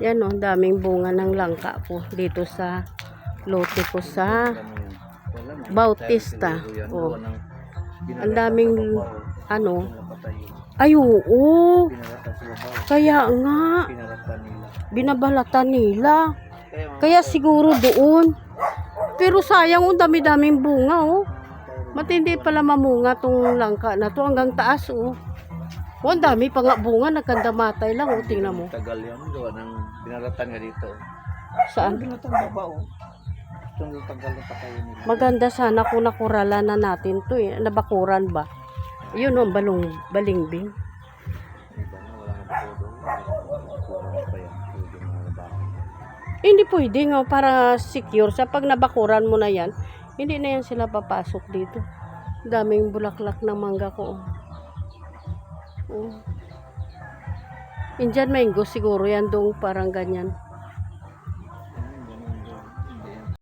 Yan o, daming bunga ng langka po dito sa lote ko sa Bautista. Oh. Ang daming ano. Ay, oo. Kaya nga. Binabalatan nila. Kaya siguro doon. Pero sayang o, dami-daming bunga oh. Matindi pala mamunga tong langka na to hanggang taas oh. Oh, ang dami pa nga bunga, nagkandamatay lang oh, tingnan mo. Tagal yan, gawa ng binaratan nga dito. Saan? Binatang baba oh. Itong tagal na pa kayo nila. Maganda sana kung nakuralan na natin to eh. Nabakuran ba? Yun oh, balingbing. Iba na, wala nga po doon. Kulang pa yan. Pwede mga nabaka. Hindi pwede nga para secure sa pag nabakuran mo na yan. Hindi na yan sila papasok dito. Daming bulaklak ng mangga ko. Oh. Indian mango siguro yan dong parang ganyan.